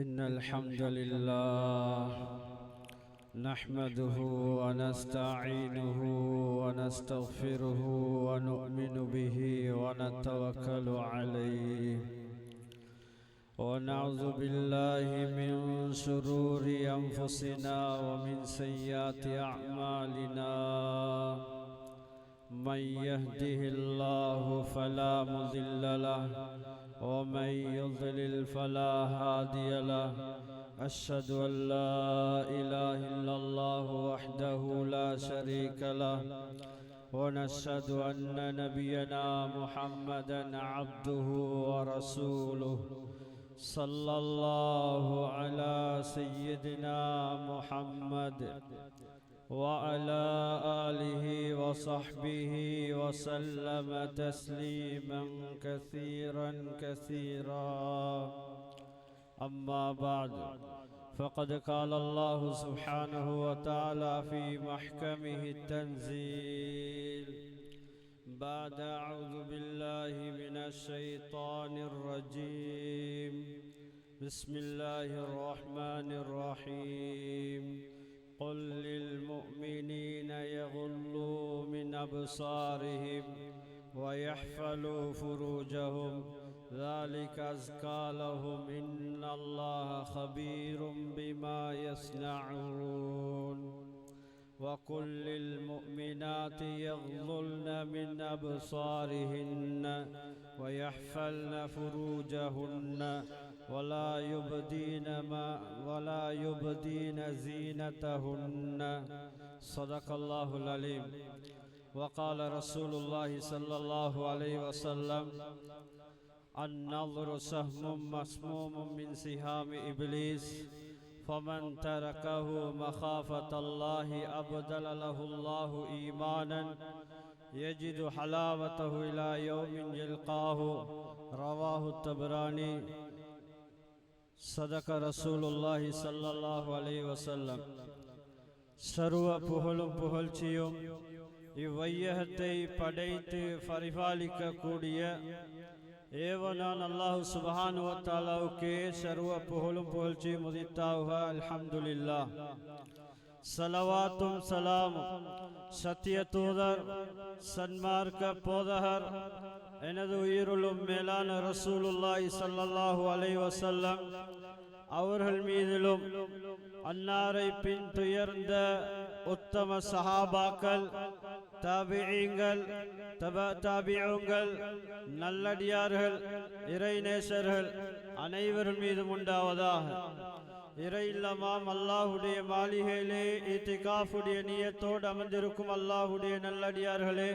إن الحمد لله نحمده ونستعينه ونستغفره ونؤمن به ونتوكل عليه ونعوذ بالله من شرور أنفسنا ومن سيئات أعمالنا من يهده الله فلا مضل له ومن يضلل فلا هادي له أشهد أن لا إله إلا الله وحده لا شريك له ونشهد أن نبينا محمدا عبده ورسوله صلى الله على سيدنا محمد وعلى آله وصحبه وسلم تسليما كثيرا أما بعد فقد قال الله سبحانه وتعالى في محكمه التنزيل بعد أعوذ بالله من الشيطان الرجيم بسم الله الرحمن الرحيم قل للمؤمنين يغضوا من أبصارهم ويحفظوا فروجهم ذلك أزكى لهم إن الله خبير بما يصنعون وقل للمؤمنات يغضضن من أبصارهن ويحفظن فروجهن ولا يبدين زينتهن صدق الله العليم. وقال رسول الله صلى الله عليه وسلم النظر سهم مسموم من سهام إبليس فمن تركه مخافة الله أبدل له الله إيمانا يجد حلاوته إلى يوم يلقاه رواه الطبراني صدق رسول الله صلى الله عليه وسلم. சர்வ புகழும் புகழ்ச்சியும் இவ்வையகத்தை படைத்து பரிபாலிக்க கூடிய ஏவனான் அல்லாஹு சுப்ஹானஹு வ தஆலாவுக்கே சர்வ புகழும் புகழ்ச்சியும் உரித்தாகுக. அல்ஹம்துலில்லாஹ். ஸலவாத்தும் ஸலாமும் சத்திய தூதர் சன்மார்க்க போதகர் எனது உயிருளும் மேலான ரசூலுல்லாஹி ஸல்லல்லாஹு அலைஹி வஸல்லம் அவர்கள் மீதிலும் அன்னாரை பின் துயர்ந்த உத்தம சஹாபாக்கள் தாபிஈங்கள் தாபிஊங்கள் நல்லடியார்கள் இறைநேசர்கள் அனைவரும் மீதும் உண்டாவதாக. இறை இல்லமாம் அல்லாஹுடைய மாளிகையிலே இத்திகாஃபுடைய நியத்தோடு அமர்ந்திருக்கும் அல்லாஹுடைய நல்லடியார்களே,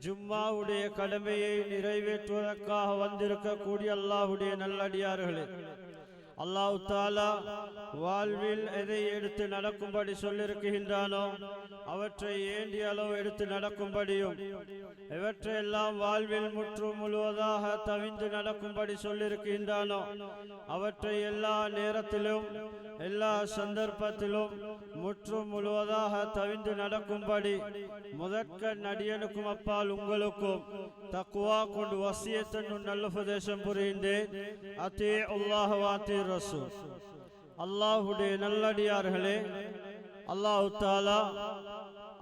ஜும்மாவுடைய கடமையை நிறைவேற்றுவதற்காக வந்திருக்கக்கூடிய அல்லாஹுடைய நல்லடியார்களே, அல்லாஹ் தஆலா வாழ்வில் எதை எடுத்து நடக்கும்படி சொல்லியிருக்கின்றானோ அவற்றை ஏண்டிய அளவு எடுத்து நடக்கும்படியும் எவற்றையெல்லாம் வாழ்வில் முற்று முழுவதாக தவிந்து நடக்கும்படி சொல்லியிருக்கின்றானோ அவற்றை எல்லா நேரத்திலும் எல்லா சந்தர்ப்பத்திலும் முற்று முழுவதாக தவிந்து நடக்கும்படி முதற்க நடிகனுக்கும் அப்பால் உங்களுக்கும் தக்வா கொண்டு வசியத்தன் நல்ல உபதேசம் புரிந்தேன். அத்தீ அல்லாஹ் வாத்தீ ரசூல். அல்லாஹுடைய நல்லடியார்களே, அல்லாஹு தஆலா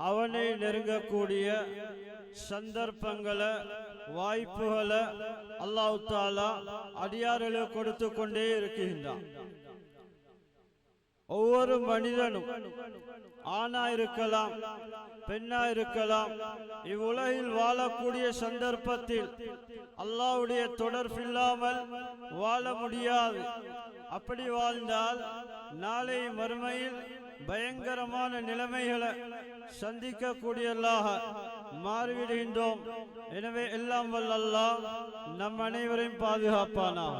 அவனை நெருங்கக்கூடிய சந்தர்ப்பங்களை வாய்ப்புகளை அல்லாஹு தஆலா அடியார்களுக்கு கொடுத்து கொண்டே இருக்கின்றான். ஒவ்வொரு மனிதனும் ஆணா இருக்கலாம் பெண்ணா இருக்கலாம், இவ்வுலகில் வாழக்கூடிய சந்தர்ப்பத்தில் அல்லாஹ்வுடைய தொடர்பில்லாமல் வாழ முடியாது. அப்படி வாழ்ந்தால் நாளை மறுமையில் பயங்கரமான நிலைமைகளை சந்திக்கக்கூடியவர்களாக மாறிவிடுகின்றோம். எனவே எல்லாம் வல்ல அல்லாஹ் நம் அனைவரையும் பாதுகாப்பானாக.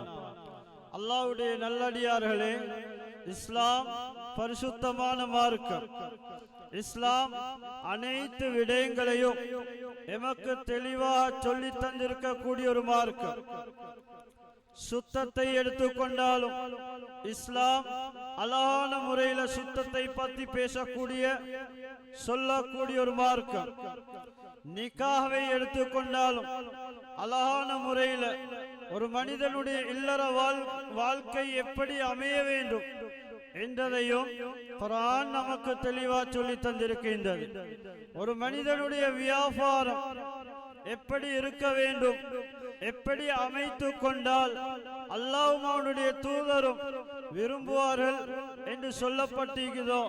அல்லாஹ்வுடைய நல்லடியார்களே, இஸ்லாம் பரிசுத்தமான மார்க்கம். இஸ்லாம் அனைத்து விடயங்களையும் எமக்கு தெளிவாக சொல்லி தந்திருக்கக்கூடிய ஒரு மார்க்கம். சுத்தத்தை எடுத்துக்கொண்டாலும் இஸ்லாம் அழகான முறையில சுத்தத்தை பற்றி பேசக்கூடிய சொல்லக்கூடிய ஒரு மார்க்கம். நிக்காஹ்வை எடுத்துக்கொண்டாலும் அழகான முறையில் ஒரு மனிதனுடைய இல்லற வாழ்க்கை எப்படி அமைய வேண்டும் என்றதையும் குர்ஆன் நமக்கு தெளிவா சொல்லி தந்திருக்கின்றது. ஒரு மனிதனுடைய வியாபாரம் எப்படி இருக்க வேண்டும், எப்படி அமைத்து கொண்டால் அல்லாஹ்வும் அவனுடைய தூதரும் விரும்புவார்கள் என்று சொல்லப்பட்டிருக்கிறதோ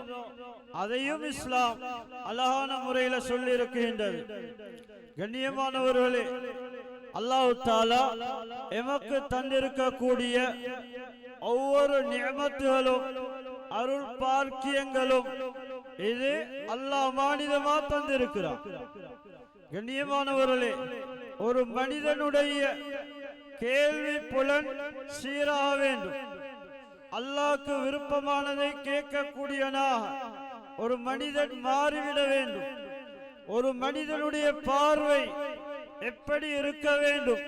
அதையும் இஸ்லாம் அழகான முறையில் சொல்லி இருக்கின்றது. கண்ணியமானவர்களே, அல்லாஹ் தஆலா எமக்கு தந்திருக்கக்கூடிய ஒவ்வொரு நிஅமத்துகளும் அருள் பாக்கியங்களும் இது அல்லாஹ் மானிதமா தந்திருக்கிறார். கண்ணியமானவர்களே, ஒரு மனிதனுடைய கேள்வி புலன் சீராக வேண்டும். அல்லாஹ்க்கு விருப்பமானதை கேட்கக்கூடியவனாக ஒரு மனிதன் மாறிவிட வேண்டும். ஒரு மனிதனுடைய பார்வை எப்படி இருக்க வேண்டும்,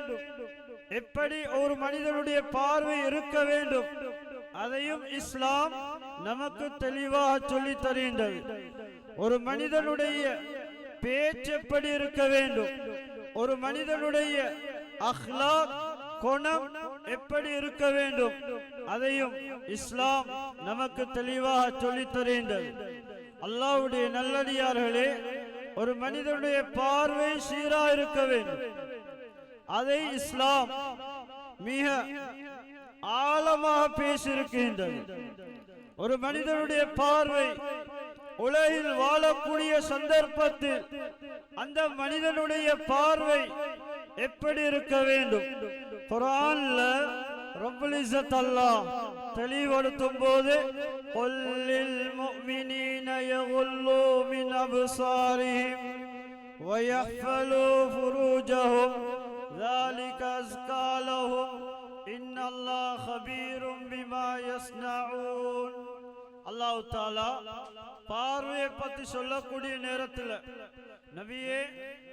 எப்படி ஒரு மனிதனுடைய பார்வை இருக்க வேண்டும், அதையும் இஸ்லாம் நமக்கு தெளிவாக சொல்லி தருகின்றது. ஒரு மனிதனுடைய பேச்சு எப்படி இருக்க வேண்டும், ஒரு மனிதனுடைய அஹ்லாக் குணம் எப்படி இருக்க வேண்டும், அதையும் இஸ்லாம் நமக்கு தெளிவாக சொல்லி தருகின்றது. அல்லாஹ்வுடைய நல்லடியார்களே, ஒரு மனிதனுடைய பார்வை சீரா இருக்க வேண்டும். அதை இஸ்லாம் மிக ஆழமாக பேசியிருக்கின்றது. ஒரு மனிதனுடைய பார்வை உலகில் வாழக்கூடிய சந்தர்ப்பத்தில் அந்த மனிதனுடைய பார்வை எப்படி இருக்க வேண்டும், குர்ஆன்ல ரப்புல் இஸ்ஸத் அல்லாஹ் தெளிவுபடுத்தும் போது குல்லில் முஃமினீன யகுல்லூ மின் அப்சாரிஹிம் வயஹ்ஃபலூ ஃபுரூஜஹும் ذلك أزكى لهم إن الله خبير بما يصنعون. அல்லாஹ் தஆலா பார்வையை பற்றி சொல்லக்கூடிய நேரத்தில் நபியே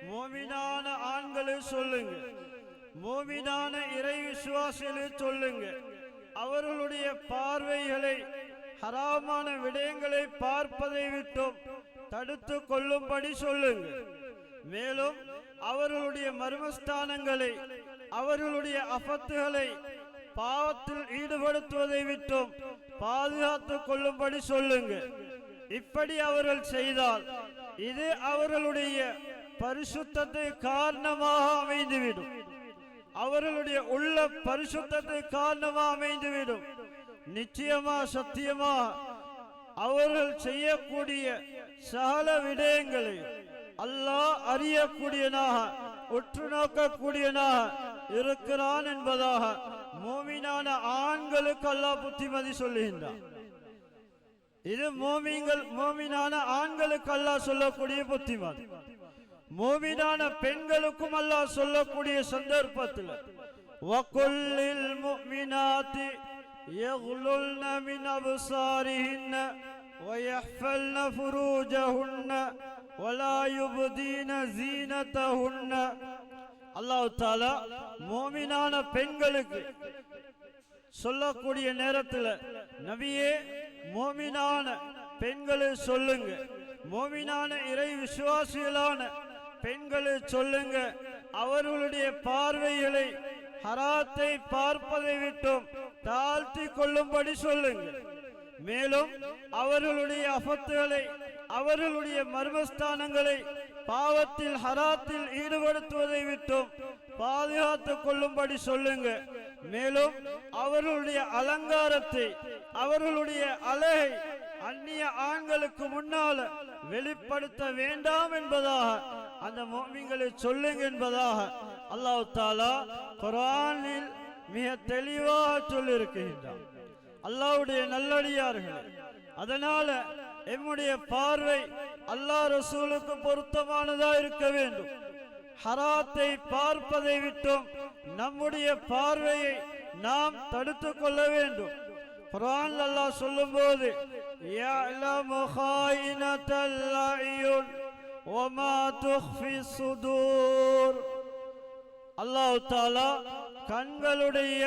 மோமினான ஆண்களை சொல்லுங்க, மோமினான இறை விசுவாசிகளை சொல்லுங்க, அவர்களுடைய பார்வைகளை ஹராமான விடயங்களை பார்ப்பதை விட்டும் தடுத்து கொள்ளும்படி சொல்லுங்க. மேலும் அவர்களுடைய மர்மஸ்தானங்களை, அவர்களுடைய அஃபத்துகளை பாவத்தில் ஈடுபடுத்துவதை விட்டும் பாதுகாத்துக் கொள்ளும்படி சொல்லுங்க. இப்படி அவர்கள் செய்தால் இது அவர்களுடைய பரிசுத்தத்தை காரணமாக அமைந்துவிடும், அவர்களுடைய உள்ள பரிசுத்தத்தை காரணமாக அமைந்துவிடும். நிச்சயமா சத்தியமா அவர்கள் செய்யக்கூடிய சகல விடயங்களை அல்லாஹ் அறியக்கூடியனாக உற்று நோக்கக்கூடியனாக இருக்கிறான் என்பதாக மோமினான ஆண்களுக்கு அல்லாஹ் புத்திமதி சொல்லுகின்றான். இது மோமினான ஆண்களுக்கு அல்லாஹ் சொல்லக்கூடிய புத்திமதி. மோமினான பெண்களுக்கும் அல்லாஹ் சொல்லக்கூடிய சந்தர்ப்பத்தில் வகுல்லில் முஃமினாத்தி யகுலுல்ன மின் அப்சாரிஹின்ன வயஹ்ஃபல்ன ஃபுரூஜஹுன்ன வலா யுப்தீன ஸீனத்தஹுன்ன. அல்லாஹ் தஆலா மோமினான பெண்களுக்கு சொல்லக்கூடிய நேரத்தில் நபியே மோமினான பெண்களை சொல்லுங்க, மோமினான இறை விசுவாசிகளான பெண்களை சொல்லுங்க, அவர்களுடைய பார்வைகளை ஹராத்தை பார்ப்பதை விட்டும் தாழ்த்தி கொள்ளும்படி சொல்லுங்க. மேலும் அவர்களுடைய அஃபத்துகளை, அவர்களுடைய மர்மஸ்தானங்களை பாவத்தில் ஹராத்தில் ஈடுபடுத்துவதை விட்டும் பாதுகாத்துக் கொள்ளும்படி சொல்லுங்க. மேலும் அவர்களுடைய அலங்காரத்தை, அவர்களுடைய அழகை அந்நிய ஆண்களுக்கு முன்னால வெளிப்படுத்த வேண்டாம் என்பதாக அந்த முஃமின்களை சொல்லுங்க என்பதாக அல்லாஹ் தஆலா குர்ஆனில் மிக தெளிவாக சொல்லியிருக்கின்றார். அல்லாஹ்வுடைய நல்லடியார்கள், அதனால எம்முடைய பார்வை அல்லாஹ் ரசூலுக்கு பொருத்தமானதா இருக்க வேண்டும். ஹராத்தை பார்ப்பதை விட்டும் நம்முடைய பார்வையை நாம் தடுத்து கொள்ள வேண்டும். குர்ஆன் அல்லாஹ் சொல்லும்போது யஅலமு காயினத்தல் அயுன் வமா துஃபி சுதூர். அல்லாஹ் தஆலா கண்களுடைய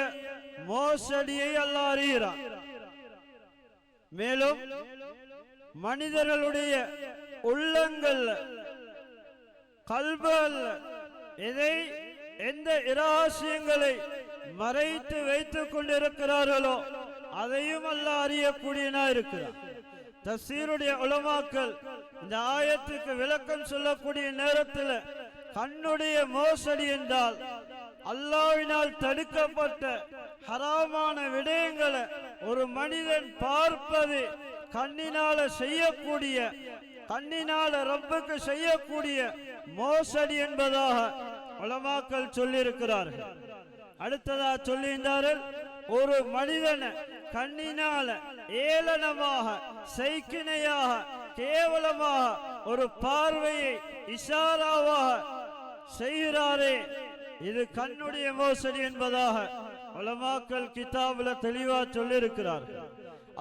மோசடியை அல்லாஹ் அறிகிறான். மேலும் மனிதர்களுடைய உள்ளங்கள் கல்பு அல்ல. இதை எந்த இரகசியங்களை மறைத்து வைத்துக் கொண்டிருக்கிறார்களோ அதையும் அல்லாஹ் அறியக்கூடியனா இருக்கிறார். தஃசீருடைய உலமாக்கள் இந்த ஆயத்துக்கு விளக்கம் சொல்லக்கூடிய நேரத்தில் கண்ணுடைய மோசடி என்றால் அல்லாஹ்வினால் தடுக்கப்பட்ட ஹராமான விடயங்களை ஒரு மனிதன் பார்ப்பது கண்ணினால செய்யக்கூடிய, கண்ணினால ரப்புக்கு செய்யக்கூடிய மோசடி என்பதாக உலமாக்கள் சொல்லியிருக்கிறார்கள். அடுத்ததா சொல்லுகின்றார்கள், ஒரு மனிதனை கண்ணினால ஏளனமாக, செய்கினையாக, கேவலமாக ஒரு பார்வையை இஷாராவாக செய்கிறாரே, இது கண்ணுடைய மோசடி என்பதாக உலமாக்கள் கிதாபுல தெளிவா சொல்லியிருக்கிறார்கள்.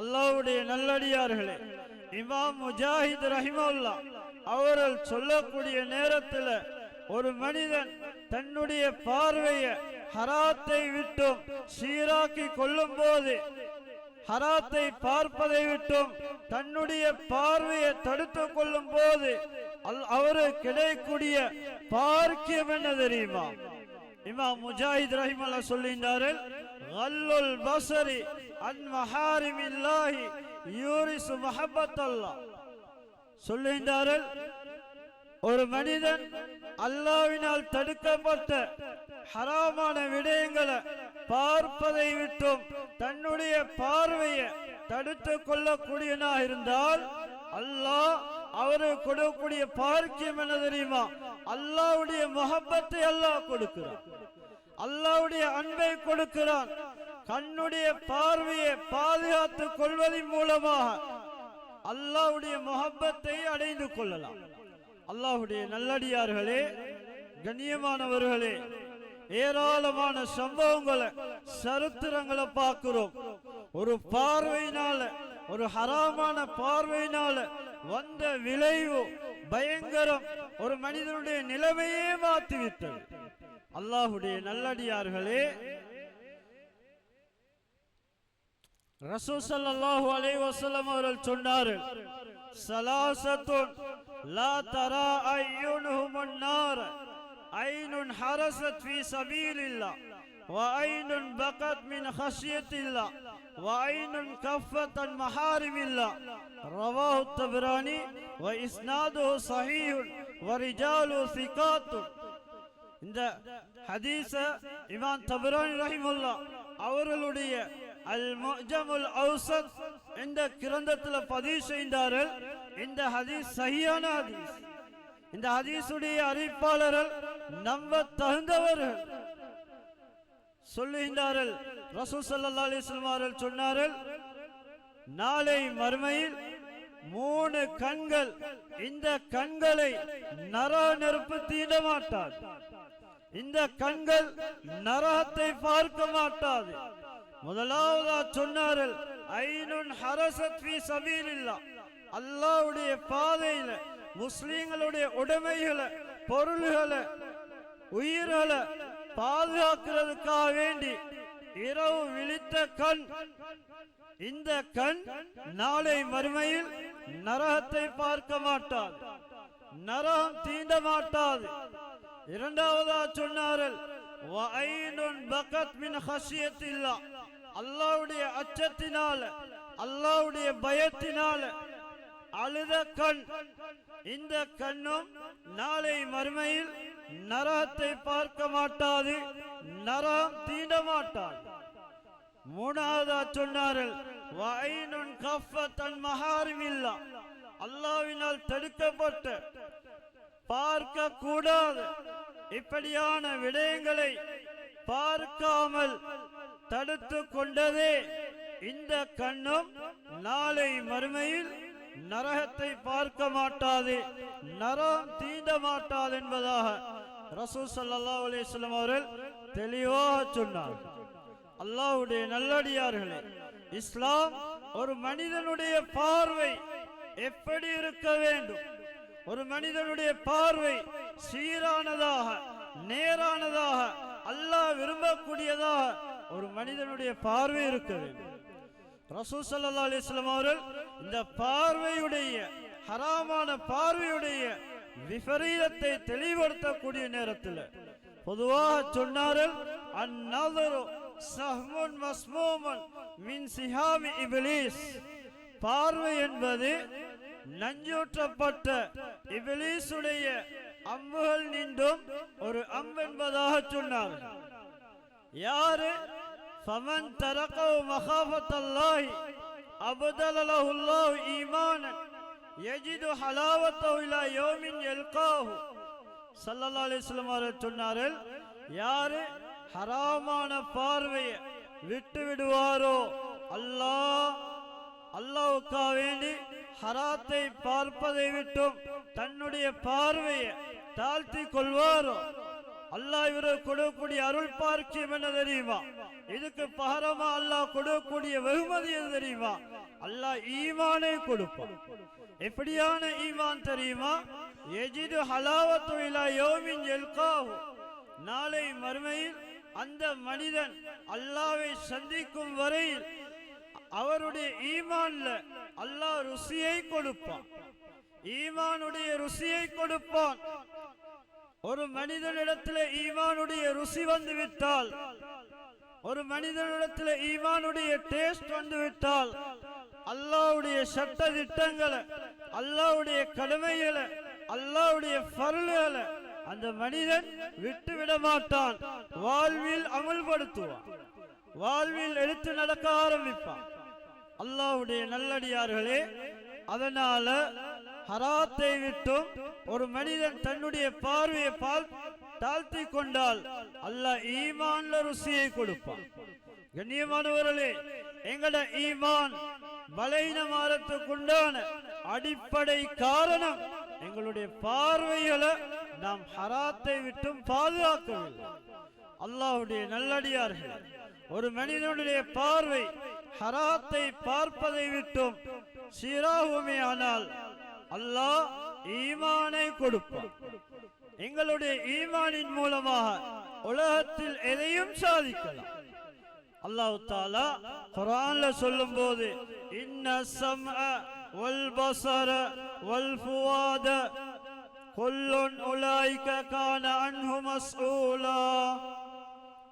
அல்லாஹ்வுடைய நல்லடியார்களே, இமாம் முஜாஹித் ரஹிமஹுல்லாஹ் அவர்கள் சொல்லக்கூடிய நேரத்தில் ஒரு மனிதன் தன்னுடைய பார்வையை ஹராத்தை விட்டும் சீராக்கி கொள்ளும் போது, ஹராத்தை பார்ப்பதை விட்டும் தன்னுடைய பார்வையை தடுத்துக் கொள்ளும் போது அவரு கிடைக்கூடிய பாக்கியம் என்ன தெரியுமா? இமாம் முஜாஹித் ரஹிமஹுல்லாஹ் சொல்லுகிறார்கள், கல்லுல் பஸரி அன் மஹாரிமில்லாஹி யூரிசு மஹப்பத்தல்லாஹ். சொல்லுகிறார்கள், ஒரு மனிதன் அல்லாஹ்வினால் தடுக்கப்பட்ட ஹராமான விடயங்களை பார்ப்பதை விட்டும் தன்னுடைய பார்வையை தடுத்துக் கொள்ளக்கூடியனா இருந்தால் அல்லாஹ் அவருக்கு கொடுக்கக்கூடிய பாக்கியம் என்ன தெரியுமா? அல்லாஹ்வுடைய முஹப்பத்தை அல்லாஹ் கொடுக்கிறான், அல்லாஹ்வுடைய அன்பை கொடுக்கிறான். கண்ணுடைய பார்வையை பாதுகாத்துக் கொள்வதன் மூலமாக அல்லாஹ்வுடைய முஹப்பத்தை அடைந்து கொள்ளலாம். அல்லாஹ்வுடைய நல்லடியார்களே, கண்ணியமானவர்களே, ஏராளமான சம்பவங்களை, சரித்திரங்களை பார்க்கிறோம். ஒரு பார்வையினால, ஒரு ஹராமான பார்வையினால வந்த விளைவு பயங்கரம், ஒரு மனிதனுடைய நிலைமையே மாற்றிவிட்டது. அல்லாஹ்வுடைய நல்லடியார்களே, ரசூல் ஸல்லல்லாஹு அலைஹி வஸல்லம் அவர்கள் சொன்னார்கள், ஸலாஸத்துன் லா தரா அய்யுனுஹுமுன் நார், ஐனுன் ஹரஸத் ஃபீ ஸபீலில்லாஹ் வ ஐனுன் பகத் மின் ஹஷ்யத்தில்லாஹ் வ ஐனுன் கஃபத் அன் மஹாரிமில்லாஹ். ரவாஹு தபரானி வ இஸ்னாதுஹு ஸஹீஹுன் வ ரிஜாலுஹு ஸிகாத்துன். இந்த ஹதீஸ இமாம் தபரானி ரஹிமஹுல்லாஹ் அவர்களுடைய அல் முஅஜமுல் அவ்ஸத் என்ற கிரந்தத்தில் பதிவு செய்தார்கள். இந்த ஹதீஸ் சஹீஹான ஹதீஸ். இந்த ஹதீஸுடைய அறிவிப்பாளர்கள் நம்ப தகுந்தவர்கள். சொல்லுகின்றார்கள், ரசூல் ஸல்லல்லாஹு அலைஹி வஸல்லம் அவர்கள் சொன்னார்கள், நாளை மறுமையில் 3 கண்கள், இந்த கண்களை நரநெருப்பு தீண்ட மாட்டாது. இந்த கண்கள் நரகத்தை பார்க்க மாட்டாது. முதலாவதா சொன்னார்கள், ஐனுன் ஹரஸத் ஃபீ ஸபீலில்லாஹ், அல்லாஹ்வுடைய பாதையில முஸ்லிம்களுடைய உடைமைகளை, பொருள்களை, உயிர்களை பாதுகாக்கிறதுக்காக வேண்டி இரவு விழித்த கண். இந்த கண் நாளை மறுமையில் நரகத்தை பார்க்க மாட்டாது, நரகம் தீண்ட மாட்டாது. இரண்டாவதா சொன்னார்கள், வஐனுன் பகத் மின் ஹஷ்யத்தில்லாஹ், அல்லாஹ்வுடைய அச்சத்தினால, அல்லாஹ்வுடைய பயத்தினால அழுத கண். இந்த கண்ணும் நாளை மறுமையில் நரகத்தை பார்க்க மாட்டாது, நரகம் தீண்ட மாட்டாது. மூணாவதா சொன்னார்கள், வஐனுன் கஃபத் அன் மஹாரிமில்லாஹ், அல்லாஹ்வினால் தடுக்கப்பட்ட, பார்க்க கூடாத இப்படியான விடயங்களை பார்க்காமல் தடுத்து கொண்டதே இந்த கண்ணும் நாளை மறுமையில் நரகத்தை பார்க்க மாட்டாது, நரகம் தீண்ட மாட்டாது என்பதாக ரசூல் ஸல்லல்லாஹு அலைஹி வஸல்லம் அவர்கள் தெளிவாக சொன்னார். அல்லாஹ்வுடைய நல்லடியார்களே, இஸ்லாம் ஒரு மனிதனுடைய பார்வை எப்படி இருக்க வேண்டும், ஒரு மனிதனுடைய பார்வை சீரானதாக, நேரானதாக, அல்லாஹ் விரும்பக்கூடியதாக ஒரு மனிதனுடைய பார்வை இருக்க வேண்டும். ரசூல் ஸல்லல்லாஹு அலைஹி வஸல்லம் அவர்கள் இந்த பார்வையுடைய, ஹராமான பார்வையுடைய விபரீதத்தை தெளிவுபடுத்தக்கூடிய நேரத்தில் பொதுவாக சொன்னார்கள், அந்நதரு சஹ்முன் மஸ்மூமுன் மின் சிஹாமி இப்லீஸ், பார்வை என்பது நஞ்சூற்றப்பட்ட இப்லீசுடைய அம்புகள் நின்றும் ஒரு அம்பு என்பதாக சொன்னார்கள். யாரு ஃபமன் தரகவு மகாஃபத்தல்லாஹி அபதலஹு அல்லாஹு ஈமானன் யஜிது ஹலாவத்தஹு இலா யௌமின் யல்காஹு. ஸல்லல்லாஹு அலைஹி வஸல்லம் அவர்கள் சொன்னார்கள், யாரு ஹராமான பார்வையை விட்டு விடுவாரோ, அல்லாஹ்வுக்காக வேண்டி ஹராத்தை பார்ப்பதை விட்டும் தன்னுடைய பார்வையை தாழ்த்தி கொள்வாரோ, அல்லாஹ் இவருக்கு கொடுக்கக்கூடிய அருள் பார்க்கியம் என்ன தெரியுமா? இதுக்கு பகரமா அல்லாஹ் கொடுக்கக்கூடிய வெகுமதி எது தெரியுமா? அல்லாஹ் ஈமானை கொடுப்பான். எப்படியான ஈமான் தெரியுமா? யஜிது ஹலாவத்து இலா யௌமின் யல்காஹு, நாளை மறுமையில் அந்த மனிதன் அல்லாஹ்வை சந்திக்கும் வரையில் அவருடைய ஈமான்ல அல்லாஹ் ருசியை கொடுப்பான். ஈமானுடைய ருசியை கொடுப்பான். ஒரு மனிதனிடத்தில் ஈமானுடைய ருசி வந்து விட்டால், ஒரு மனிதனிடத்தில் ஈமானுடைய டேஸ்ட் வந்து விட்டால், அல்லாஹ்வுடைய சட்ட திட்டங்களை, அல்லாஹ்வுடைய கடமைகளை, அல்லாஹ்வுடைய ஃபர்லுகளை அந்த மனிதன் விட்டு விட மாட்டான். வாழ்வில் அமல்படுத்துவான், வாழ்வில் எடுத்து நடக்க ஆரம்பிப்பான். அல்லாஹ்வுடைய நல்லடியார்களே, அதனால ஹராத்தை விட்டும் ஒரு மனிதன் தன்னுடைய பார்வையை தாழ்த்தி கொண்டால் அல்லாஹ் ஈமான்ல ருசியை கொடுப்பான். கண்ணியமானவர்களே, எங்கட ஈமான் பலவீனமானதுக்குண்டான அடிப்படை காரணம் எங்களுடைய பார்வைகளை நாம் ஹராத்தை விட்டும் பாதுகாக்கவில்லை. அல்லாஹ்வுடைய நல்லடியார்கள், ஒரு மனிதனுடைய பார்வை ஹராத்தை பார்ப்பதை விட்டும் சீராகுமே ஆனால் அல்லாஹ் ஈமானை கொடுப்பான். எங்களுடைய ஈமானின் மூலமாக உலகத்தில் எதையும் சாதிக்கலாம். அல்லாஹ் தஆலா குர்ஆன்ல சொல்லும்போது, இன்ன ஸம்அ வல் பஸர வல் ஃபுவாத குல்லுன் உலைக கான அன்ஹு மஸ்ஊலா,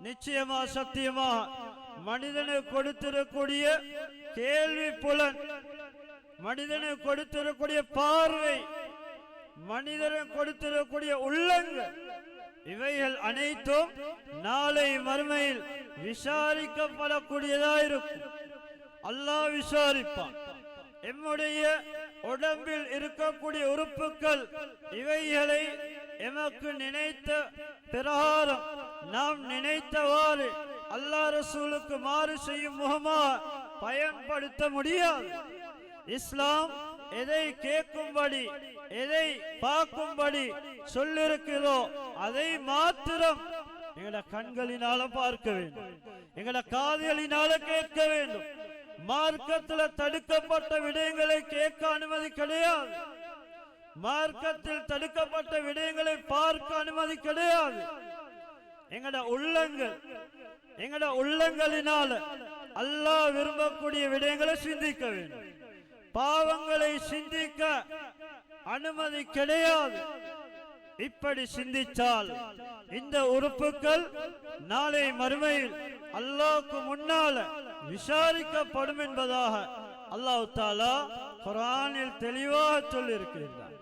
நிச்சயமா சத்தியமா மனிதனுக்கு கொடுத்திருக்கக்கூடிய கேள்வி புலன், மனிதனுக்கு கொடுத்திருக்கக்கூடிய பார்வை, மனிதனுக்கு கொடுத்திருக்கக்கூடிய உள்ளங்கள், இவைகள் அனைத்தும் நாளை மறுமையில் விசாரிக்கப்படக்கூடியதா இருக்கும். அல்லாஹ் விசாரிப்பான். எம்முடைய உடம்பில் இருக்கக்கூடிய உறுப்புகள் இவைகளை எமக்கு நினைத்த பிரகாரம் நாம் நினைத்தவாறு அல்லாஹ் ரசூலுக்கு மாறு செய்யும் முகமா பயன்படுத்த முடியாது. இஸ்லாம் எதை கேட்கும்படி, எதை பார்க்கும்படி சொல்லிருக்கிறதோ அதை மாத்திரம் எங்கட கண்களினால பார்க்க வேண்டும், எங்கட காதுகளினால கேட்க வேண்டும். மார்க்கத்தில் தடுக்கப்பட்ட விடயங்களை கேட்க அனுமதி கிடையாது. மார்க்கத்தில் தடுக்கப்பட்ட விடயங்களை பார்க்க அனுமதி கிடையாது. எங்கட உள்ளங்கள், எங்கட உள்ளங்களினால அல்லாஹ் விரும்பக்கூடிய விடயங்களை சிந்திக்க வேண்டும். பாவங்களை சிந்திக்க அனுமதி கிடையாது. இப்படி சிந்தித்தால் இந்த உறுப்புகள் நாளை மறுமையில் அல்லாஹ்வுக்கு முன்னால விசாரிக்கப்படும் என்பதாக அல்லாஹ் தஆலா குர்ஆனில் தெளிவாக சொல்லியிருக்கிறார்.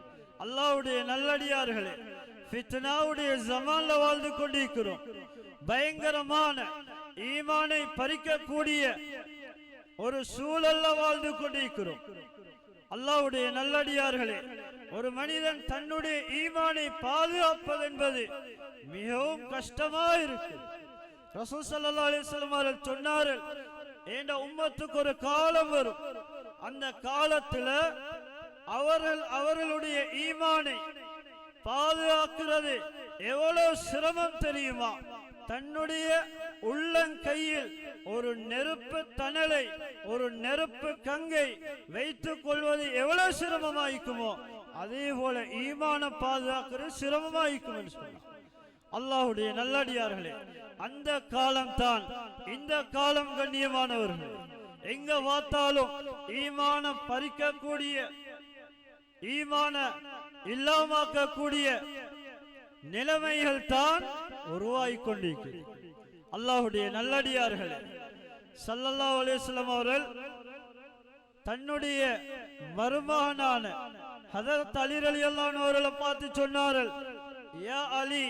அல்லாஹ்வுடைய நல்லடியார்களே, ஃபித்னாவுடைய ஜமான்ல வாழ்ந்து கொண்டிருக்கிறோம். பயங்கரமான ஈமானை பறிக்கக்கூடிய ஒரு சூழல்ல வாழ்ந்து கொண்டிருக்கிறோம். அல்லாஹ்வுடைய நல்லடியார்களே, ஒரு மனிதன் தன்னுடைய ஈமானை பாதுகாப்பது என்பது மிகவும் கஷ்டமாக இருக்கு. ரசூல் ஸல்லல்லாஹு அலைஹி வஸல்லம் அவர்கள் சொன்னார்கள், இந்த உம்மத்துக்கு ஒரு காலம் வரும், அந்த காலத்துல அவர்களுடைய ஈமானை பாதுகாக்கிறது எவ்வளவு சிரமம் தெரியுமா? தன்னுடைய உள்ளங்கையில் ஒரு நெருப்பு தணலை, ஒரு நெருப்பு கங்கை வைத்துக் கொள்வது எவ்வளவு சிரமமாய்க்குமோ அதே போல ஈமான பாதுகாக்கிறது சிரமமாய்க்கும் என்று சொன்னார். அல்லாஹ்வுடைய நல்லடியார்களே, அந்த காலம் தான் இந்த காலம். கண்ணியமானவர்கள், எங்க பார்த்தாலும் ஈமான பறிக்கக்கூடிய, ஈமான இல்லாமக்கக்கூடிய நிலைமைகள் தான் உருவாகிக் கொண்டிருக்கிறது. அல்லாஹ்வுடைய நல்லடியார்கள் ஸல்லல்லாஹு அலைஹி வஸல்லம் அவர்கள் தன்னுடைய மருமகனான ஹஜரத் அலி ரலியல்லாஹு அன்ஹு அவர்களை பார்த்து சொன்னார்கள், யா அலி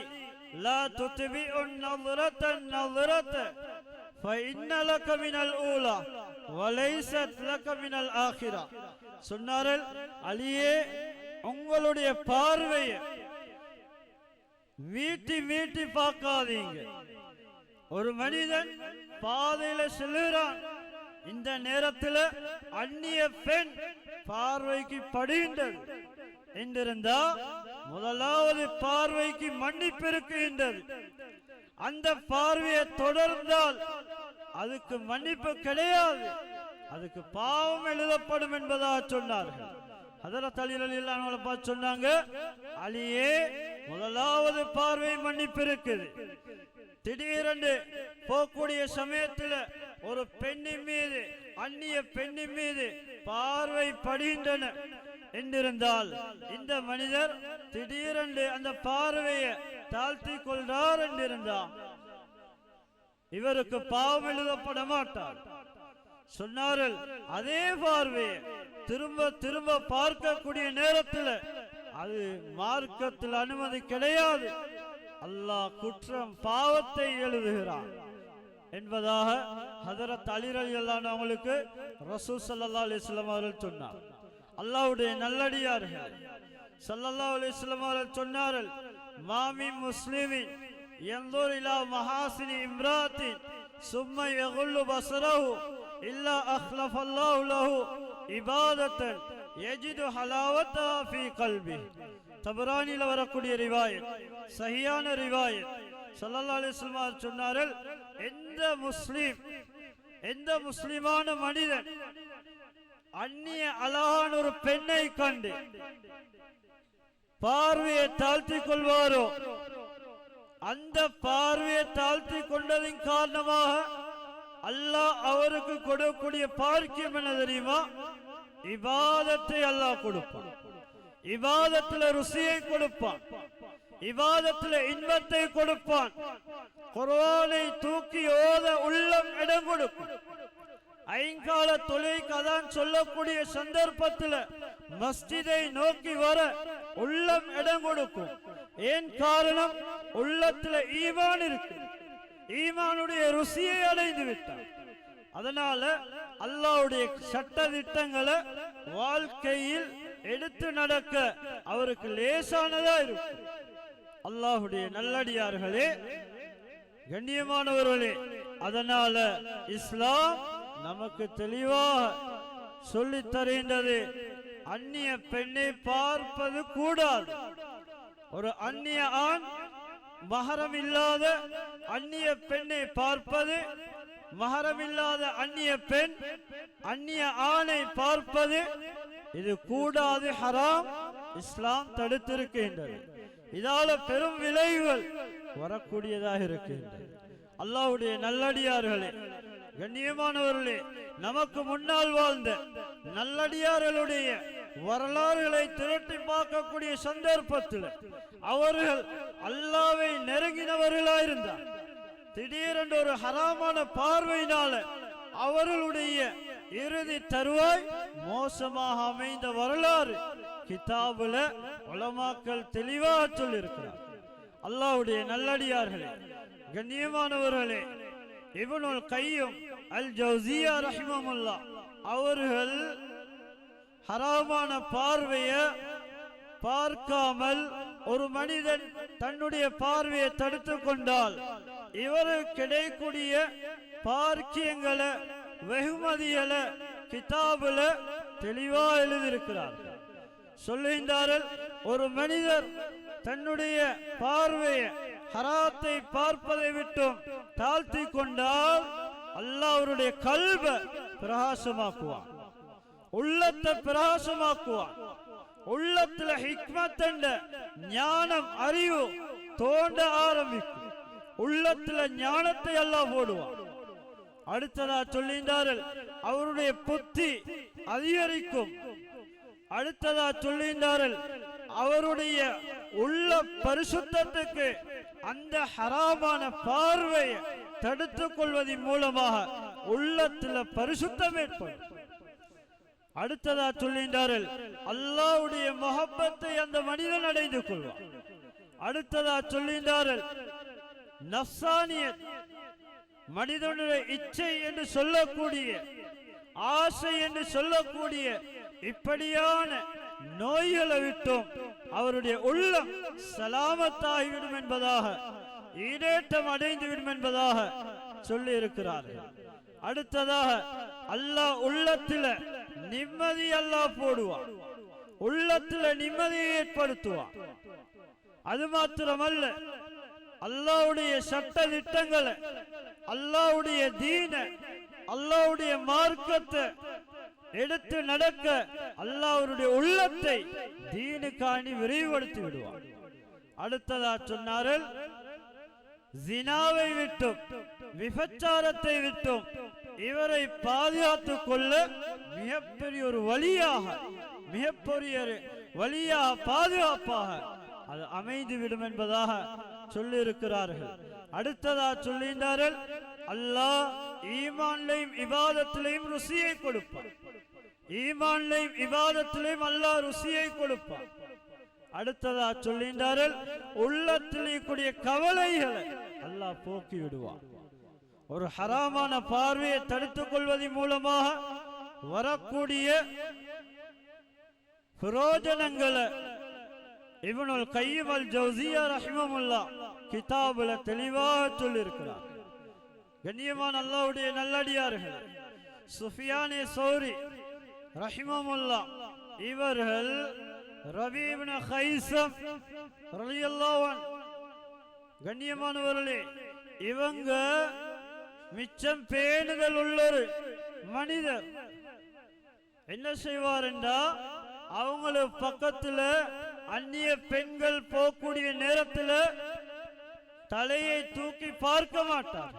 லா துத்பிஉன் நظரத்தன் நظரத ஃபஇன்ன லக மினல் ஊலா வலைஸத் லக மினல் ஆখিরা. சொன்னார்கள், அலியே உங்களுடைய பார்வையை மீட்டி மீட்டி பார்க்காதீங்க. ஒரு மனிதன் பாதையில செல்லுகிறான், இந்த நேரத்தில் அந்நிய பெண் பார்வைக்கு படுகின்றது என்றிருந்தா முதலாவது பார்வைக்கு மன்னிப்பு இருக்கின்றது. அந்த பார்வையை தொடர்ந்தால் அதுக்கு மன்னிப்பு கிடையாது, அதுக்கு பாவம் எழுதப்படும் என்பதாக சொன்னார்கள். ஹஜரத் அலி ரலியல்லாஹு அன்ஹு பார்த்து சொன்னாங்க, அலியே முதலாவது பார்வை மன்னிப்பு இருக்குது. திடீரென்று போகக்கூடிய சமயத்தில் ஒரு பெண்ணின் மீது அந்நிய பெண்ணின் மீது பார்வை படுகின்றன என்றிருந்தால் இந்த மனிதர் திடீரென்று அந்த பார்வையை தாழ்த்தி கொள்றார் என்றிருந்தால் இவருக்கு பாவம் எழுதப்பட மாட்டார். சொன்னார்கள், அதே பார்வையை திரும்ப திரும்ப பார்க்கக்கூடிய நேரத்தில் அது மார்க்கத்தில் அனுமதி கிடையாது, அல்லாஹ் குற்றம் பாவத்தை எழுதுகிறான் என்பதாக ஹஜரத் அலி ரலியல்லாஹு அன்ஹு அவங்களுக்கு ரசூல் ஸல்லல்லாஹு அலைஹி வஸல்லம் அவர்கள் சொன்னார். அல்லாஹ்வுடைய நல்லடியார்கள் ஸல்லல்லாஹு அலைஹி வஸல்லம் அவர்கள் சொன்னார்கள், மாமி முஸ்லிமின் யன்துர் இலா மஹாசினி இம்ராத்தின் சும்ம யகுல்லு பஸரஹு இல்லா அக்லஃபல்லாஹு லஹு இபாதத்தன் யஜிது ஹலாவத்தா ஃபீ கல்பி. தபரானியில் வரக்கூடிய ரிவாயத், சஹியான ரிவாயத். ஸல்லல்லாஹு அலைஹி வஸல்லம் சொன்னார்கள், எந்த முஸ்லிமான மனிதன் அந்நிய அழகான ஒரு பெண்ணை கண்டு பார்வையை தாழ்த்தி கொள்வாரோ, அந்த பார்வையை தாழ்த்தி கொண்டதின் காரணமாக அல்லாஹ் அவருக்கு கொடுக்கக்கூடிய பாக்கியம் என்ன தெரியுமா? இபாதத்தை அல்லாஹ் கொடுப்பான், இபாதத்துல ருசியை கொடுப்பான், இபாதத்துல இன்பத்தை கொடுப்பான். குர்ஆனை தூக்கி ஓத உள்ளம் இடம் கொடுக்கும். ஐங்கால தொழுகைக்கு அதான் சொல்லக்கூடிய சந்தர்ப்பத்தில் மஸ்ஜிதை நோக்கி வர உள்ளம் இடம் கொடுக்கும். ஏன் காரணம்? உள்ளத்துல ஈமான் இருக்கு, ஈமானுடைய ருசியை அடைந்து விட்டார். அதனால அல்லாஹ்வுடைய சட்ட திட்டங்களை வாழ்க்கையில் எடுத்து நடக்க அவருக்கு லேசானதா இருக்கும். அல்லாஹ்வுடைய நல்லடியார்களே, கண்ணியமானவர்களே, அதனால இஸ்லாம் நமக்கு தெளிவாக சொல்லித் தருகின்றது, அந்நிய பெண்ணை பார்ப்பது கூடாது. ஒரு அந்நிய ஆண் மஹரம் இல்லாத அந்நிய பெண்ணை பார்ப்பது, மஹரம் இல்லாத அந்நிய பெண் அந்நிய ஆணை பார்ப்பது, இது கூடாது, ஹராம். இஸ்லாம் தடுத்திருக்கின்றது. இதால பெரும் விளைவுகள் வரக்கூடியதாக இருக்கின்றது. அல்லாஹ்வுடைய நல்லடியார்களே, கண்ணியமானவர்களே, நமக்கு முன்னால் வாழ்ந்த நல்லடியார்களுடைய வரலாறுகளை திரட்டி பார்க்கக்கூடிய சந்தர்ப்பத்தில் அவர்கள் அல்லாஹ்வை நெருங்கினவர்களாயிருந்தார். திடீரென்று ஒரு ஹராமான பார்வையினால அவர்களுடைய இறுதி தருவாய் மோசமாக அமைந்த வரலாறு கிதாபுல உலமாக்கள் தெளிவாக சொல்லியிருக்கிறார். அல்லாஹ்வுடைய நல்லடியார்களே, கண்ணியமானவர்களே, இப்னுல் கய்யிம் அல் ஜௌசியா ரஹிமஹுல்லாஹ் அவர்கள் ஹராமான பார்வையை பார்க்காமல் ஒரு மனிதன் தன்னுடைய பார்வையை தடுத்து கொண்டால் இவருக்கு கிடைக்கூடிய பாக்கியங்களை வெகுமதிகளை கிதாபுல தெளிவா எழுதியிருக்கிறார். சொல்லுகின்றார்கள், ஒரு மனிதர் தன்னுடைய பார்வையை ஹராத்தை பார்ப்பதை விட்டும் தாழ்த்தி கொண்டால் அல்லாஹ் அவருடைய கல்பை பிரகாசமாக்குவான், உள்ளத்தை பிரகாசமாக்குவான். உள்ளத்துல ஹிக்மத் என்ற ஞானம் அறிவு தோண்ட ஆரம்பிக்கும். உள்ளத்துல ஞானத்தை அல்லாஹ் போடுவான். அடுத்ததா சொல்லுகின்றார்கள், அவருடைய புத்தி அதிகரிக்கும். அடுத்ததா சொல்லுகின்றார்கள், அவருடைய உள்ள பரிசுத்தத்துக்கு அந்த ஹராமான பார்வையை தடுத்துக் கொள்வதன் மூலமாக உள்ளத்துல பரிசுத்தம் ஏற்படும். அடுத்ததா சொல்கின்றார்கள், அல்லாஹ்வுடைய முஹப்பத்தை அந்த மனிதன் அடைந்து கொள்வான். அடுத்ததா சொல்கின்றார்கள், நஃப்சானியத், மனிதனுடைய இச்சை என்று சொல்லக்கூடிய, ஆசை என்று சொல்லக்கூடிய இப்படியான நோய்களை விட்டும் அவருடைய உள்ளம் சலாமத்தாகிவிடும் என்பதாக, ஈடேற்றம் அடைந்துவிடும் என்பதாக சொல்லி இருக்கிறார்கள். அடுத்ததாக அல்லாஹ் உள்ளத்துல நிம்மதி அல்லாஹ் போடுவான், உள்ளத்துல நிம்மதியை ஏற்படுத்துவான். அது மாத்திரமல்ல, அல்லாஹ்வுடைய சட்ட திட்டங்களை, அல்லாஹ்வுடைய தீன, அல்லாஹ்வுடைய மார்க்கத்தை எடுத்து நடக்க அல்லாஹ்வுடைய உள்ளத்தை தீனுக்காண்டி விரிவுபடுத்தி விடுவார். அடுத்ததா சொன்னார்கள், ஜினாவை விட்டும் விபச்சாரத்தை விட்டும் இவரை பாதுகாத்துக் கொள்ள மிகப்பெரிய ஒரு வழியாக, மிகப்பெரிய வழியாக, பாதுகாப்பாக அது அமைந்து விடும் என்பதாக சொல்லி இருக்கிறார்கள். அடுத்ததா சொல்லுகின்றார்கள், அல்லாஹ் ஈமான்லையும் இபாதத்திலையும் ருசியை கொடுப்பார். ஈமான்லையும் இபாதத்திலையும் அல்லாஹ் ருசியை கொடுப்பார். அடுத்ததா சொல்லுகின்றார்கள், உள்ளத்திலே கூடிய கவலைகளை அல்லாஹ் போக்கி விடுவார். ஒரு ஹராமான பார்வையை தடுத்துக் கொள்வதன் மூலமாக வரக்கூடிய பிரயோஜனங்களை இப்னுல் கய்யிம் அல் ஜௌஸிய்யா ரஹிமஹுல்லாஹ் கிதாபுல தெளிவாக சொல்லியிருக்கிறார். கண்ணியமான அல்லாஹ்வுடைய நல்லடியார்கள், சுஃபியானே சௌரி ரஹிமஹுல்லாஹ் இவர்கள் ரபீ இப்னு கைஸம் ரலியல்லாஹு அன்ஹு, கண்ணியமானவர்களே, இவங்க மிச்சம் பேணுதல் உள்ள ஒரு மனிதர். என்ன செய்வார் என்றா, அவங்களுக்கு பக்கத்துல அந்நிய பெண்கள் போகக்கூடிய நேரத்தில் தலையை தூக்கி பார்க்க மாட்டார்,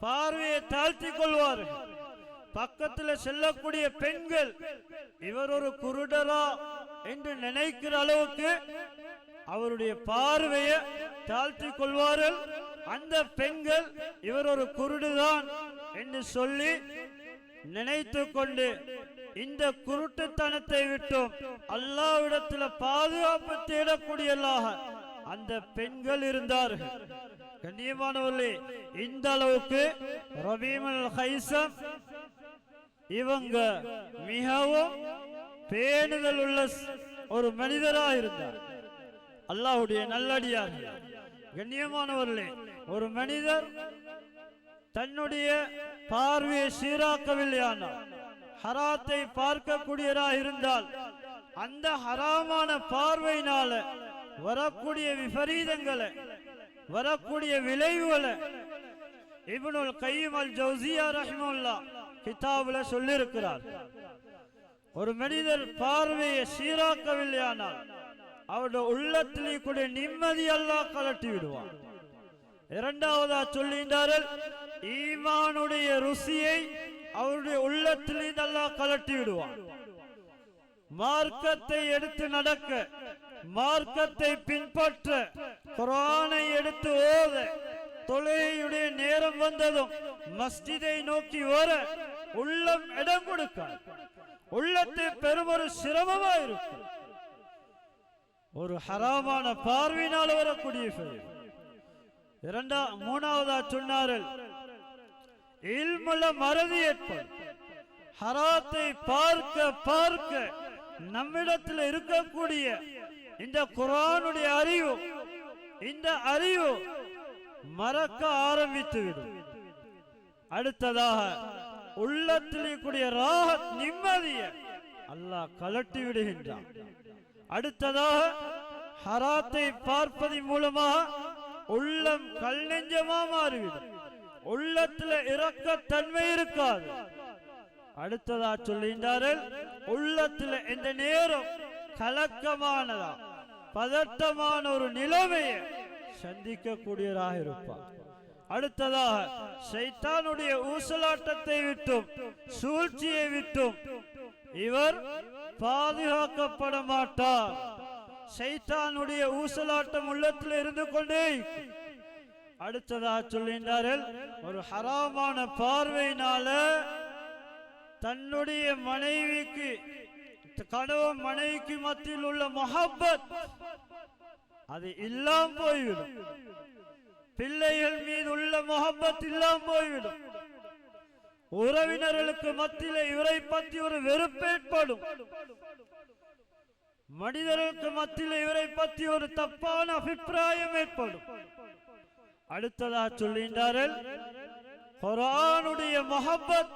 பார்வையை தாழ்த்தி கொள்வார்கள். பக்கத்தில் செல்லக்கூடிய பெண்கள் இவர் ஒரு குருடரா என்று நினைக்கிற அளவுக்கு அவருடைய பார்வையை தாழ்த்தி கொள்வார்கள். அந்த பெண்கள் இவர் ஒரு குருடுதான் என்று சொல்லி நினைத்து கொண்டு இந்த குருட்டுத்தனத்தை விட்டும் அல்லாஹ்விடத்தில் பாதுகாப்பு தேடக்கூடியவர்களாக அந்த பெண்கள் இருந்தார்கள். கண்ணியமானவர்களே, இந்த அளவுக்கு ரபீ இப்னுல் கைஸம் இவங்க மிகவும் பேணுதல் உள்ள ஒரு மனிதராக இருந்தார். அல்லாஹ்வுடைய நல்லடியார்கள், கண்ணியமானவர்களே, ஒரு மனிதர் தன்னுடைய பார்வையை சீராக்கவில்லையானால், ஹராத்தை பார்க்கக்கூடியவராக இருந்தால், அந்த ஹராமான பார்வையினால வரக்கூடிய விபரீதங்களை, வரக்கூடிய விளைவுகளை இப்னுல் கய்யிம் அல் ஜௌஸிய்யா ரஹிமஹுல்லாஹ் கிதாபுல சொல்லியிருக்கிறார். ஒரு மனிதர் பார்வையை சீராக்கவில்லையானால் அவருடைய உள்ளத்திலே கூட நிம்மதி அல்லாஹ் கலட்டி விடுவார். இரண்டாவதா சொல்லுகின்றார்கள், ஈமானுடைய ருசியை அவருடைய உள்ளத்திலே அல்லாஹ் கலட்டி விடுவார். மார்க்கத்தை எடுத்து நடக்க, மார்க்கத்தை பின்பற்ற, குர்ஆனை எடுத்து ஓத, தொழுகையுடைய நேரம் வந்ததும் மஸ்ஜிதை நோக்கி வர உள்ளம் இடம் கொடுக்க, உள்ளத்தை பெரும் ஒரு சிரமமாக இருக்கும். ஒரு ஹராமான பார்வையினால் வரக்கூடிய மூணாவதா சொன்னார்கள், இல்முல மறதி ஏற்படும். ஹராத்தை பார்க்க பார்க்க நம்மிடத்தில் இருக்கக்கூடிய இந்த குர்ஆனுடைய அறிவு, இந்த அறிவு மறக்க ஆரம்பித்துவிடும். அடுத்ததாக உள்ளத்திலே கூடிய ராஹத், நிம்மதியை அல்லாஹ் கலட்டி விடுகின்றான். அடுத்ததாக ஹராத்தை பார்ப்பதன் மூலமாக உள்ளம் கல் நெஞ்சமா மாறிவிடும், உள்ளத்தில் இரக்கத்தன்மை இருக்காது. அடுத்ததா சொல்லுகின்றார்கள், உள்ளத்தில் இந்த நேரம் கலக்கமானதா, பதட்டமான ஒரு நிலைமையை சந்திக்கக்கூடியவராக இருப்பார். அடுத்ததாக ஷைத்தானுடைய ஊசலாட்டத்தை விட்டும் சூழ்ச்சியை விட்டும் இவர் பாதுகாக்கப்பட மாட்டார். ஷைத்தானுடைய ஊசலாட்டம் உள்ளத்தில் இருந்து கொண்டே. அடுத்ததாக சொல்கின்றார்கள், ஒரு ஹராமான பார்வையினால தன்னுடைய மனைவிக்கு, கணவன் மனைவிக்கு மத்தியில் உள்ள முஹப்பத் அது இல்லாம போய்விடும். பிள்ளைகள் மீது உள்ள முஹப்பத் இல்லாம போய்விடும். உறவினர்களுக்கு மத்தியில் இவரை பற்றி ஒரு வெறுப்பு ஏற்படும். மனிதர்களுக்கு மத்தியில் இவரை பற்றி ஒரு தப்பான அபிப்பிராயம் ஏற்படும். அடுத்ததாக சொல்கின்றார்கள், குர்ஆனுடைய முஹப்பத்,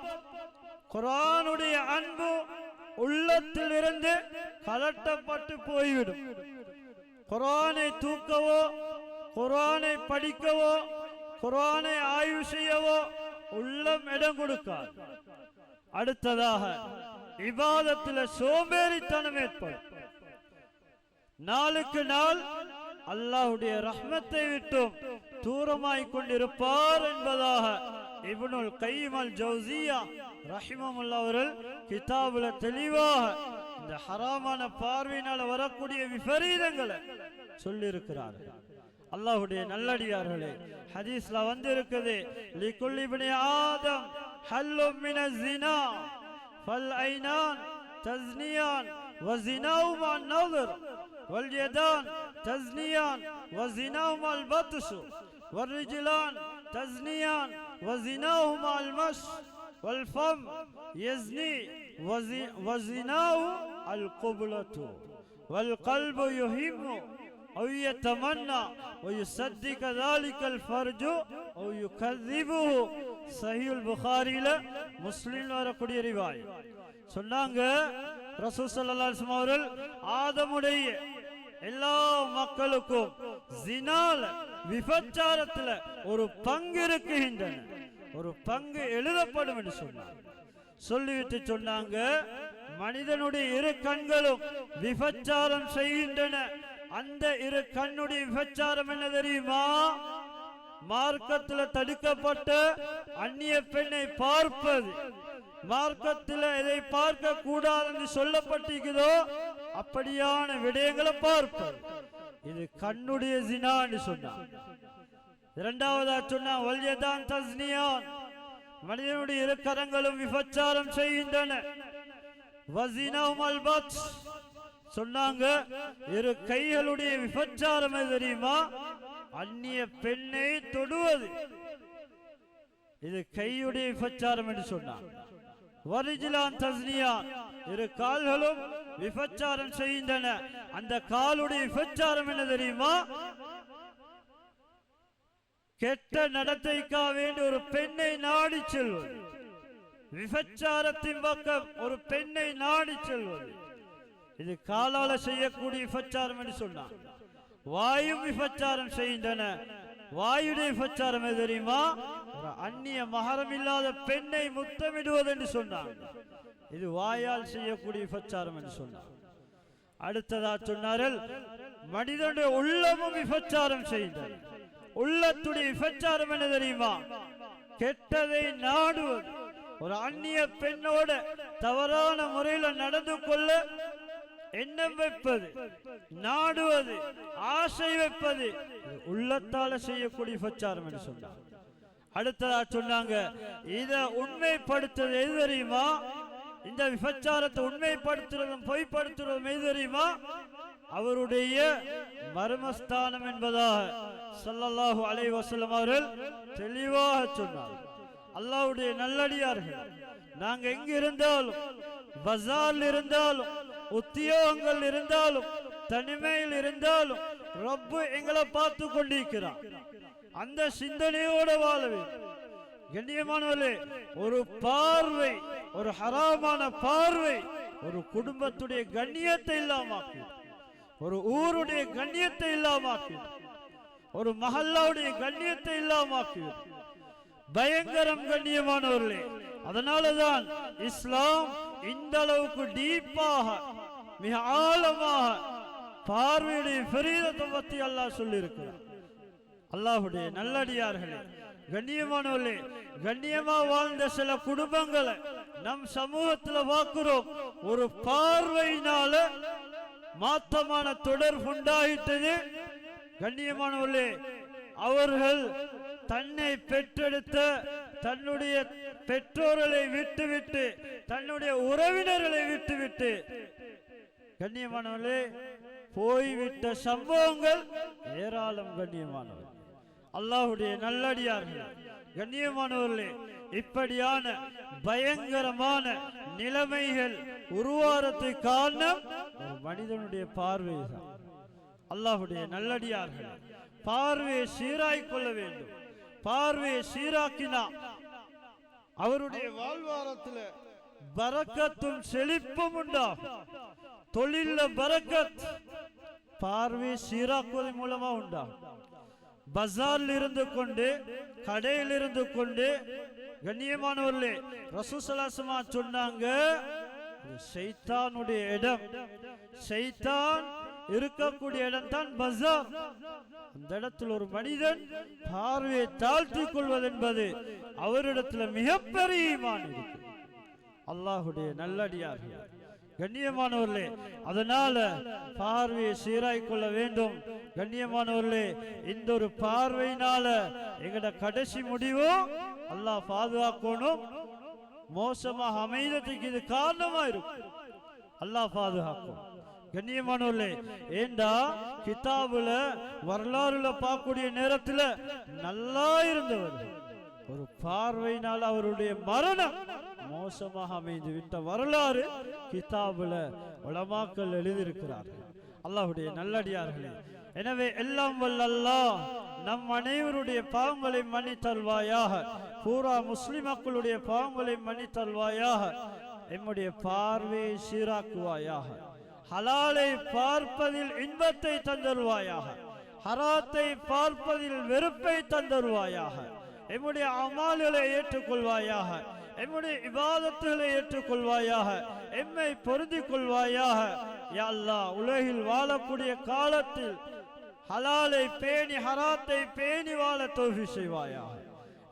குர்ஆனுடைய அன்பு உள்ளத்தில் இருந்து கலட்டப்பட்டு போய்விடும். குர்ஆனை தூக்கவோ, குர்ஆனை படிக்கவோ, குர்ஆனை ஆய்வு செய்யவோ உள்ளம் இடம் கொடுக்காது. அடுத்ததாக இபாதத்தில் சோம்பேறித்தனம் ஏற்படும். நாளுக்கு நாள் அல்லாஹ்வுடைய ரஹ்மத்தை விட்டும் தூரமாய் கொண்டிருப்பார் என்பதாக இப்னுல் கய்யிம் அல் ஜௌசியா ரஹிமஹுல்லாஹ் அவர்கள் கிதாபுல தெளிவாக இந்த ஹராமான பார்வையினால் வரக்கூடிய விபரீதங்களை சொல்லியிருக்கிறார்கள். அல்லாஹ்வுடைய நல்லடியார்களே, ஹதீஸ்ல வந்திருக்குது, லிகுல்லி இப்னி ஆதம் ஹல்லும் மினஸ் ஸினா ஃபல் ஐனான் தஸ்னியான் வஸினாஹுமா அன்-நظر واليدان تزنيان وزناهما البطش والرجلان تزنيان وزناهما المشي والفم يزني وزناه القبلة والقلب يهم أو يتمنى ويصدق ذلك الفرج أو يكذبه. صحيح البخاري முஸ்லிம் வரக்கூடிய ரிவாய். சொன்னாங்க, ரசூல் ஸல்லல்லாஹு அலைஹி வஸல்லம் அவர்கள் ஆதமுடைய எல்லா மக்களுக்கும் ஜினால, விபச்சாரத்துல ஒரு பங்கு இருக்குகின்றன, ஒரு பங்கு எழுதப்படும் என்று சொன்னாங்க. சொல்லிவிட்டு சொன்னாங்க, மனிதனுடைய இரு கண்களும் விபச்சாரம் செய்கின்றன. அந்த இரு கண்ணுடைய விபச்சாரம் என்ன தெரியுமா? மார்க்கத்தில் தடுக்கப்பட்ட அந்நிய பெண்ணை பார்ப்பது. மார்க்கத்தில் எதை பார்க்க கூடாது என்று சொல்லப்பட்டிருக்கிறதோ அப்படியான விடயங்களை பார்ப்பது. இது கண்ணுடைய ஜினா என்று சொன்னார். இரண்டாவதா சொன்னா வல்யதான் தஸ்னியான், மனிதனுடைய இரு கரங்களும் விபச்சாரம் செய்கின்றன. வஸினஹுமல் பத்ஷ் சொன்னாங்க, இரு கைகளுடைய விபச்சாரம் தெரியுமா? அந்நிய பெண்ணை தொடுவது. இது கையுடைய விபச்சாரம் என்று சொன்னார். வரிஜிலான் தஸ்னியான், இரு கால்களும் விபச்சாரம் செய்கின்றன. அந்த காலுடைய விபச்சாரம் என்ன தெரியுமா? கெட்ட நடத்தைக்காக வேண்டி ஒரு பெண்ணை நாடி செல்வது. விபச்சாரத்தின் பக்கம் ஒரு பெண்ணை நாடி செல்வது, இது காலால செய்யக்கூடிய விபச்சாரம் என்று சொன்னார். வாயு விபச்சாரம் செய்கின்றன. வாயுடைய விபச்சாரம் எது தெரியுமா? ஒரு அந்நிய மகரம் இல்லாத பெண்ணை முத்தமிடுவது என்று சொன்னார். இது வாயால் செய்யக்கூடிய விபச்சாரம் என்று சொன்னார். அடுத்ததா சொன்னார்கள், மனிதனுடைய உள்ளமும் விபச்சாரம் செய்கின்றன. உள்ளத்துடைய விபச்சாரம் என்ன தெரியுமா? கெட்டதை நாடுவது. ஒரு அந்நிய பெண்ணோட தவறான முறையில் நடந்து கொள்ள எண்ணம் வைப்பது, நாடுவது, ஆசை வைப்பது, உள்ளத்தால செய்யக்கூடிய விபச்சாரம் என்று சொன்னார். அடுத்ததா சொன்னாங்க, இத உண்மைப்படுத்துறது எது தெரியுமா? இந்த விபச்சாரத்தை உண்மைப்படுத்துறதும் பொய்ப்படுத்துறதும் எது தெரியுமா? அவருடைய மர்மஸ்தானம் என்பதாக ஸல்லல்லாஹு அலைஹி வஸல்லம் அவர்கள் தெளிவாக சொன்னார். அல்லாஹ்வுடைய நல்லடியார்கள், நாங்க எங்க இருந்தாலும், பஜார்ல இருந்தாலும், உத்தியோகங்கள் இருந்தாலும், தனிமையில் இருந்தாலும், ரப்பு எங்களை பார்த்து கொண்டிருக்கிறார். அந்த சிந்தனையோட வாழவே. கண்ணியமானவர்களே, ஒரு பார்வை, ஒரு ஹராமான பார்வை ஒரு குடும்பத்துடைய கண்ணியத்தை இல்லாமாக்கி, ஒரு ஊருடைய கண்ணியத்தை இல்லாமாக்கி, ஒரு மஹல்லாவுடைய கண்ணியத்தை இல்லாமாக்கி. பயங்கரம் கண்ணியமானவர்களே. அதனாலதான் இஸ்லாம் இந்த அளவுக்கு டீப்பாக, மிக ஆழமாக பார்வையுடைய ஃபரீதத்தை பற்றி அல்லாஹ் சொல்லி இருக்கிறார். அல்லாஹ்வுடைய நல்லடியார்களே, கண்ணியமானவர்களே, கண்ணியமா வாழ்ந்த சில குடும்பங்களை நம் சமூகத்தில் பார்க்கிறோம். ஒரு பார்வையினால மாத்தமான தொடர்பு உண்டாயிட்டது. கண்ணியமானவர்களே, அவர்கள் தன்னை பெற்றெடுத்த தன்னுடைய பெற்றோர்களை விட்டுவிட்டு, தன்னுடைய உறவினர்களை விட்டுவிட்டு கண்ணியமானவர்களே போய்விட்ட சம்பவங்கள் ஏராளம். கண்ணியமானவர்கள், அல்லாஹ்வுடைய நல்லடியார்கள், கண்ணியமானவர்களே, இப்படியான பயங்கரமான நிலைமைகள் உருவாரத்தை காரணம் ஒரு மனிதனுடைய பார்வை தான். அல்லாஹ்வுடைய நல்லடியார்கள், பார்வையை சீராய் கொள்ள வேண்டும். பார்வையை சீராக்கினா அவருடைய வாழ்வாரத்தில் பரக்கத்தும் செழிப்பும் உண்டாகும். தொழில பரக்கத் பார்வை சீராக்குவதன் மூலமா உண்டாகும். பஜாரில் இருந்து கொண்டு, கடையில் இருந்து கொண்டு, கண்ணியமானவர்களே, ரசூல் ஸல்லல்லாஹு அலைஹி வஸல்லம் சொன்னாங்க, ஷைத்தானுடைய இடம், ஷைத்தான் இருக்கக்கூடிய இடம் தான் பஜார். அந்த இடத்தில் ஒரு மனிதன் பார்வையை தாழ்த்திக் கொள்வது என்பது அவரிடத்தில் மிகப்பெரிய ஈமான் இருக்கு. அல்லாஹ்வுடைய நல்லடியார்கள், கண்ணியமானவர்களே, அதனால பார்வையை சீராய் கொள்ள வேண்டும். கண்ணியமானவர்களே, இந்த ஒரு பார்வையினால எங்கட கடைசி முடிவு அல்லாஹ் பாதுகாக்கணும். மோசமாக அமைதத்துக்கு இது காரணமா இருக்கும். அல்லாஹ் பாதுகாக்கும். கண்ணியமானவர்களே, ஏண்டா கிதாபுல வரலாறுல பார்க்கக்கூடிய நேரத்தில் நல்லா இருந்தவர் ஒரு பார்வையினால் அவருடைய மரணம் மோசமாக அமைந்து விட்ட வரலாறு கிதாபுல உலமாக்கள் எழுதியிருக்கிறார்கள். அல்லாஹ்வுடைய நல்லடியார்களே, எனவே எல்லாம் வல்ல அல்லாஹ் நம் அனைவருடைய பாவங்களை மன்னித்தல்வாயாக. பூரா முஸ்லிம் மக்களுடைய பாவங்களை மன்னித்தல்வாயாக. எம்முடைய பார்வையை சீராக்குவாயாக. ஹலாலை பார்ப்பதில் இன்பத்தை தந்தருவாயாக. ஹராத்தை பார்ப்பதில் வெறுப்பை தந்தருவாயாக. எம்முடைய அமால்களை ஏற்றுக்கொள்வாயாக. எம்முடைய இபாதத்துகளை ஏற்றுக்கொள்வாயாக. எம்மை பொருந்திக் கொள்வாயாக. யா அல்லாஹ், உலகில் வாழக்கூடிய காலத்தில் ஹலாலை பேணி ஹராத்தை பேணி வாழ தௌஃபீக் செய்வாயாக.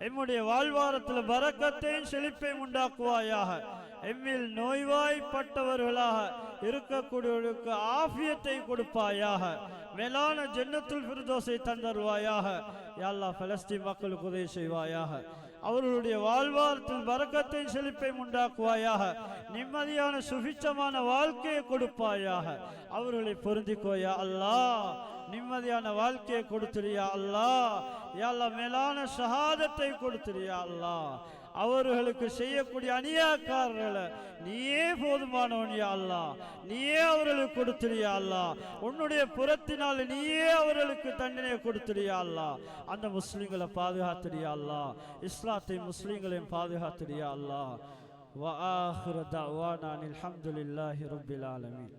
எம்முடைய வாழ்வாரத்தில் பரக்கத்தையும் செழிப்பையும் உண்டாக்குவாயாக. எம்மில் நோய்வாய்ப்பட்டவர்களாக இருக்கக்கூடியவர்களுக்கு ஆஃபியத்தை கொடுப்பாயாக. மேலான ஜன்னத்துல் ஃபிர்தௌஸை தந்தருவாயாக. யா அல்லாஹ், பலஸ்தீன் மக்களுக்கு உதவி செய்வாயாக. அவர்களுடைய வாழ்வாரத்தில் பரக்கத்தை செழிப்பை உண்டாக்குவாயாக. நிம்மதியான சுபிச்சமான வாழ்க்கையை கொடுப்பாயாக. அவர்களை பொருந்திக்கோயா அல்லாஹ். நிம்மதியான வாழ்க்கையை கொடுத்துறியா அல்லாஹ். யா அல்லாஹ், மேலான ஷஹாதத்தை கொடுத்துறியா அல்லாஹ். அவர்களுக்கு செய்யக்கூடிய அநியாயக்காரர்களை நீயே போதுமானவன் யா அல்லாஹ். நீயே அவர்களுக்கு கொடுத்துறியா அல்லாஹ். உன்னுடைய புறத்தினால் நீயே அவர்களுக்கு தண்டனை கொடுத்துறியா அல்லாஹ். அந்த முஸ்லிம்களை பாதுகாத்துறியா அல்லாஹ். இஸ்லாத்தை முஸ்லிம்களையும் பாதுகாத்துறியா அல்லாஹ். வ ஆகிரு தஅவானா அல்ஹம்துலில்லாஹி ரப்பில் ஆலமீன்.